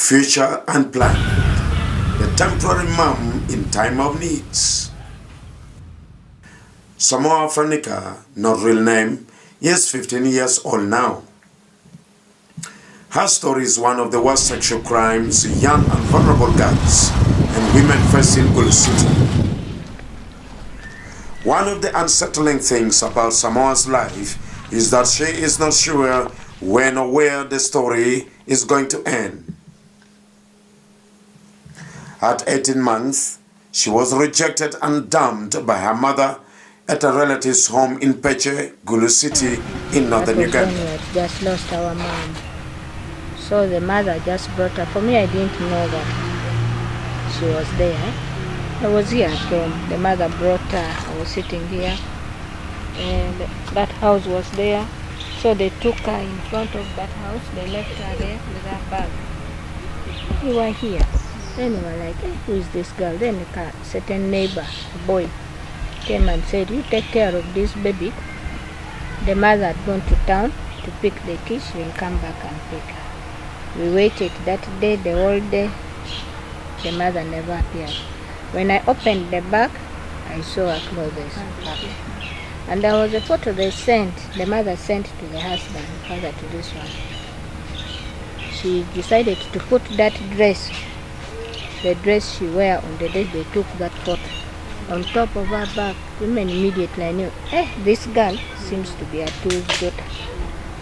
future unplanned, the temporary mom in time of needs. Samoa Franica, not real name, is 15 years old now. Her story is one of the worst sexual crimes young and vulnerable girls and women face in Gulu City. One of the unsettling things about Samoa's life is that she is not sure when or where the story is going to end. At 18 months, she was rejected and dumped by her mother at a relative's home in Peche, Gulu City in northern Uganda. When we just lost our mom. So the mother just brought her. For me, I didn't know that she was there. I was here at home. The mother brought her. I was sitting here. And that house was there. So they took her in front of that house. They left her there with her bag. We were here. Then we were like, hey, who is this girl? Then a certain neighbor, a boy, came and said, you take care of this baby. The mother had gone to town to pick the kids. She will come back and pick her. We waited that day, the whole day. The mother never appeared. When I opened the bag, I saw her clothes. And there was a photo they sent, the mother sent to the husband, father to this one. She decided to put that dress, the dress she wear on the day they took that photo, on top of her bag. Women immediately I knew, this girl seems to be a Tu's daughter.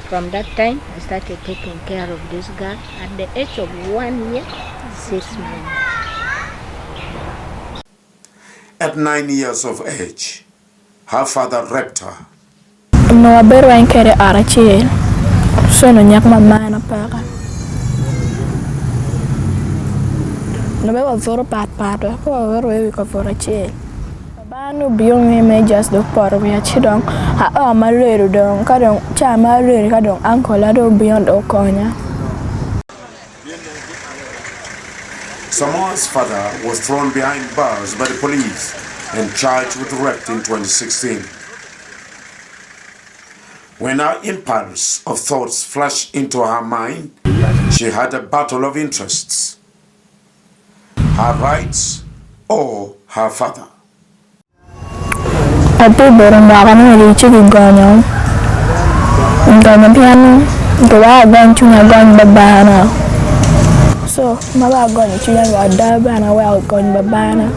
From that time, I started taking care of this girl at the age of 1 year, 6 months. At 9 years of age, her father raped her. No beru en kere arachiel. Sono nyak mama na paka. No be wa foro pat ko wero we ko foro chiel. Banu biong me just do por we chidong. Ha ma leru dong ka dong cha ma leru ka dong uncle ado beyond okonya. Samoa's father was thrown behind bars by the police and charged with rape in 2016. When her impulse of thoughts flashed into her mind, she had a battle of interests: her rights or her father. Ati borong bakan ni chiki gonyo. Gonyo piano, doa gon chunya gon babana. So, mama gon chunya gon bana wa gon babana.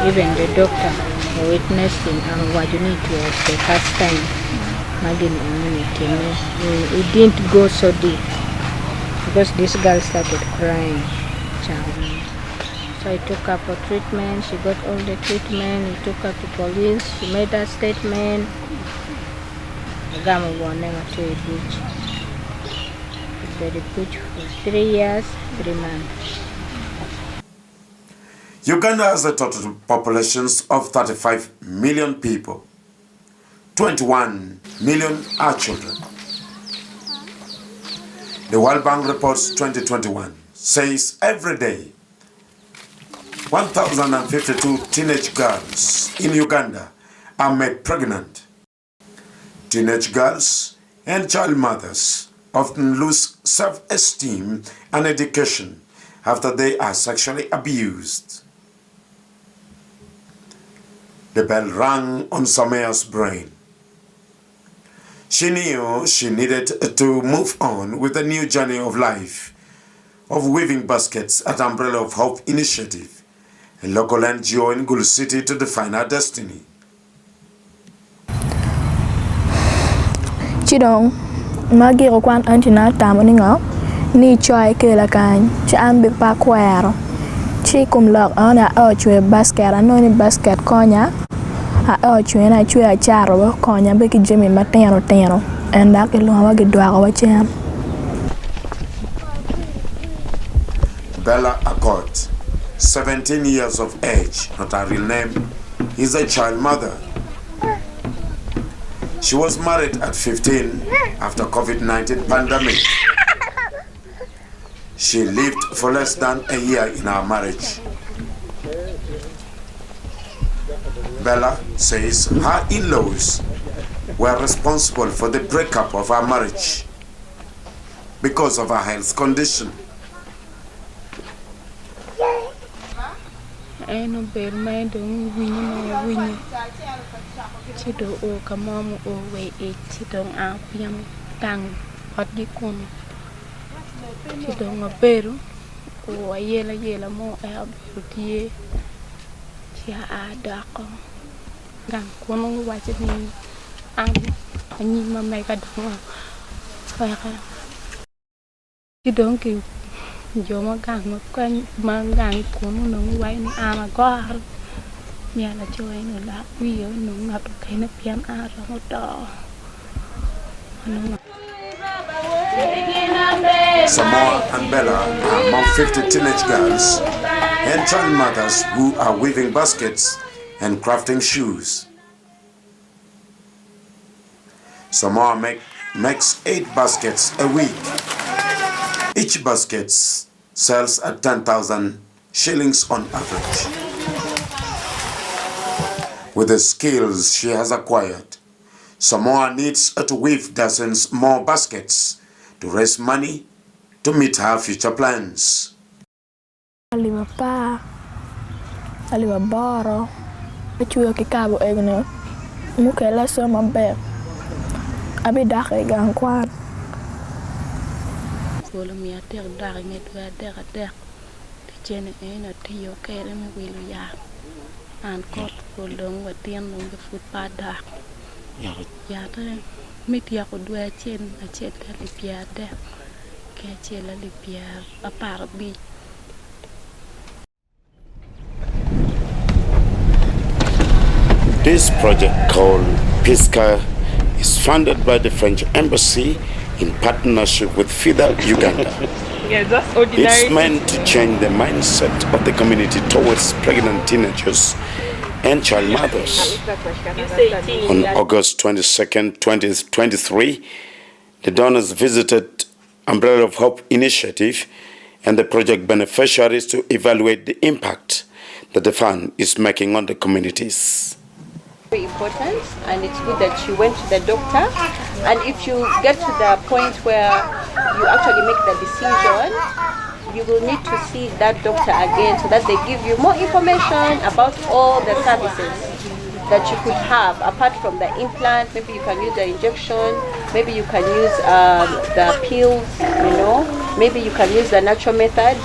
Even the doctor who witnessed in Wajuniti was the first time Magin immunity. It didn't go so deep because this girl started crying. So I took her for treatment. She got all the treatment. We took her to police. She made a statement. The never to a beach. The beach for 3 years, 3 months. Uganda has a total population of 35 million people. 21 million are children. The World Bank reports 2021 says every day 1,052 teenage girls in Uganda are made pregnant. Teenage girls and child mothers often lose self-esteem and education after they are sexually abused. The bell rang on Samoa's brain. She knew she needed to move on with a new journey of life, of weaving baskets at Umbrella of Hope Initiative, a local NGO in Gulu City, to define her destiny. Chidong, magi ko kwan antina tamo ni ngao, ni choy ke la kan, chambe pa kwero. Chi kum lok ona chwe basket anoni basket konya. Chwe na chwe acharo konya be ki jemi mateno teno. Enda ke lo wa gidwa wa chem. Bella Accord, 17 years of age, not her real name, is a child mother. She was married at 15 after COVID-19 pandemic. She lived for less than a year in her marriage. Bella says her in-laws were responsible for the breakup of her marriage. because of her health condition. Eno ber mai dong winyo chi do o kamam o we e chi dong a piam tang hot di kun chi dong a beru o yela mo e abutie chi a da ko gang kun wa chi ni am ani ma mai ka dong fa ka chi dong ki yo ma gang ma gang kun no wa ni ama ko nhà là cho anh ở lá quý ở nó ngập cái nó pian a ra một đỏ Samoa and Bella are among 50 teenage girls and child mothers who are weaving baskets and crafting shoes. Samoa makes 8 baskets a week. Each basket sells at 10,000 shillings on average. With the skills she has acquired, Samoa needs to weave dozens more baskets to raise money to meet her future plans. Aliwa pa, aliwa baro, chuyo kikabo egne, mukela soma be, abi dake gang kwan. Wala mi ater dake nget wa ater, ti chene ena tiyo kere mi wilu ya. An kot ko long wa tien long the food pada ya ta mit ya ko dua chen a chen ta li pia de ke chen la li pia a par bi. This project called Pisca is funded by the French Embassy in partnership with FIDA Uganda. Yeah, that's ordinary. It's meant to change the mindset of the community towards pregnant teenagers and child mothers. On August 22nd, 2023, the donors visited Umbrella of Hope Initiative and the project beneficiaries to evaluate the impact that the fund is making on the communities. Very important, and it's good that you went to the doctor, and if you get to the point where you actually make the decision, you will need to see that doctor again so that they give you more information about all the services that you could have apart from the implant. Maybe you can use the injection, maybe you can use the pills, maybe you can use the natural method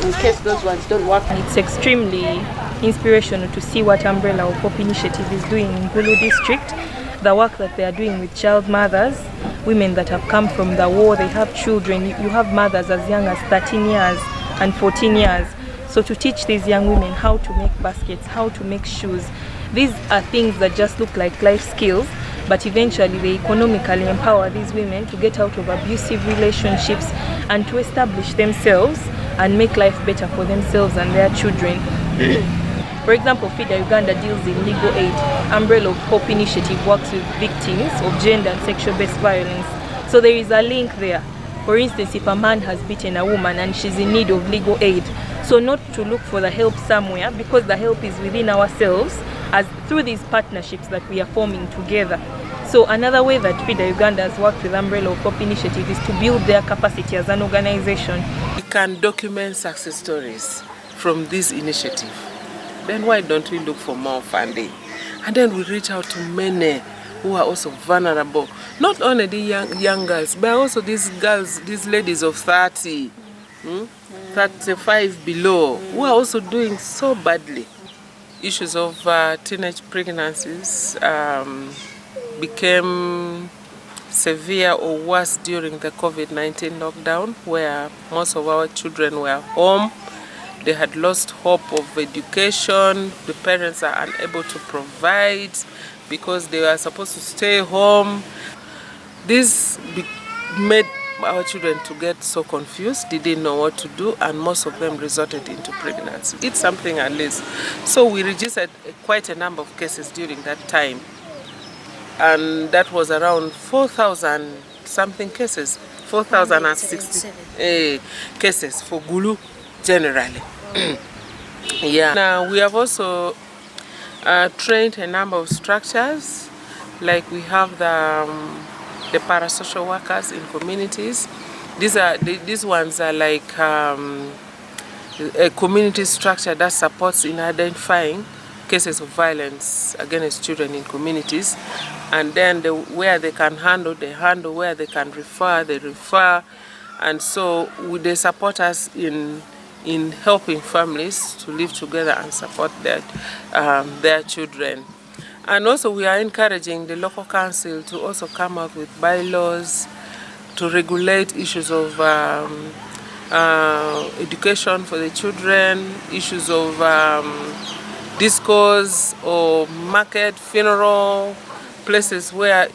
in case those ones don't work. It's extremely inspirational to see what Umbrella of Hope Initiative is doing in Gulu district, the work that they are doing with child mothers, women that have come from the war, they have children. You have mothers as young as 13 years and 14 years. So to teach these young women how to make baskets, how to make shoes, these are things that just look like life skills, but eventually they economically empower these women to get out of abusive relationships and to establish themselves and make life better for themselves and their children. For example, FIDA Uganda deals in legal aid. Umbrella of Hope Initiative works with victims of gender and sexual-based violence. So there is a link there. For instance, if a man has beaten a woman and she's in need of legal aid, so not to look for the help somewhere, because the help is within ourselves, as through these partnerships that we are forming together. So another way that FIDA Uganda has worked with Umbrella of Hope Initiative is to build their capacity as an organization. We can document success stories from this initiative. Then why don't we look for more funding? And then we reach out to many who are also vulnerable. Not only the young girls, but also these girls, these ladies of 30, 35 below, who are also doing so badly. Issues of teenage pregnancies became severe or worse during the COVID-19 lockdown, where most of our children were home. They had lost hope of education. The parents are unable to provide because they were supposed to stay home. This made our children to get so confused. They didn't know what to do, and most of them resorted into pregnancy. It's something at least. So we registered quite a number of cases during that time. And that was around 4,000 something cases. 4,060 cases for Gulu generally. Yeah. Now we have also trained a number of structures, like we have the parasocial workers in communities. These ones are like a community structure that supports in identifying cases of violence against children in communities, and then where they can handle, they handle, where they can refer, they refer, and so they support us in helping families to live together and support their children. And also we are encouraging the local council to also come up with bylaws to regulate issues of education for the children, issues of discourse or market, funeral, places where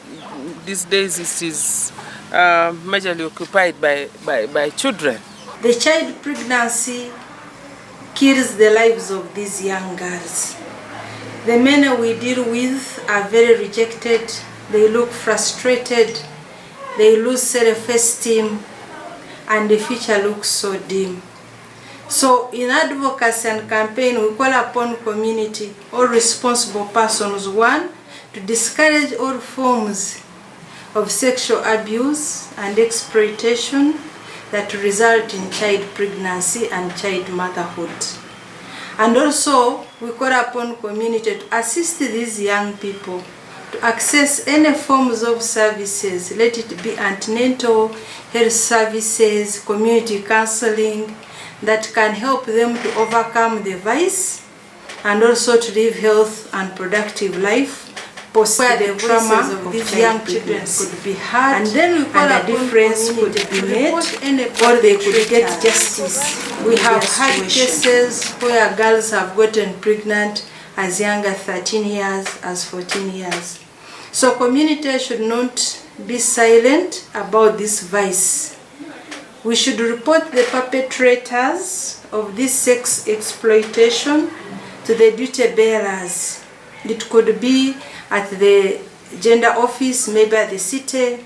these days it is majorly occupied by children. The child pregnancy kills the lives of these young girls. The men we deal with are very rejected, they look frustrated, they lose self-esteem, and the future looks so dim. So in advocacy and campaign, we call upon community or responsible persons, one, to discourage all forms of sexual abuse and exploitation that result in child pregnancy and child motherhood. And also, we call upon community to assist these young people to access any forms of services, let it be antenatal health services, community counseling, that can help them to overcome the vice and also to live healthy and productive life, where the trauma of these young children could be heard, and then we call and a difference could be made, or they could get justice. We have had cases where girls have gotten pregnant as young as 13 years, as 14 years. So community should not be silent about this vice. We should report the perpetrators of this sex exploitation to the duty bearers. It could be at the gender office, maybe at the city,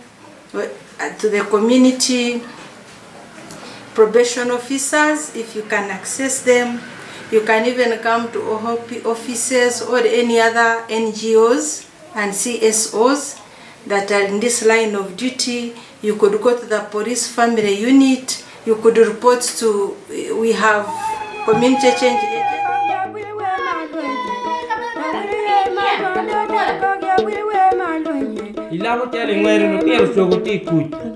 to the community probation officers, if you can access them. You can even come to UHOPI offices or any other NGOs and CSOs that are in this line of duty. You could go to the police family unit. You could report to, we have community change agents. Ilamo telling where no tears so good.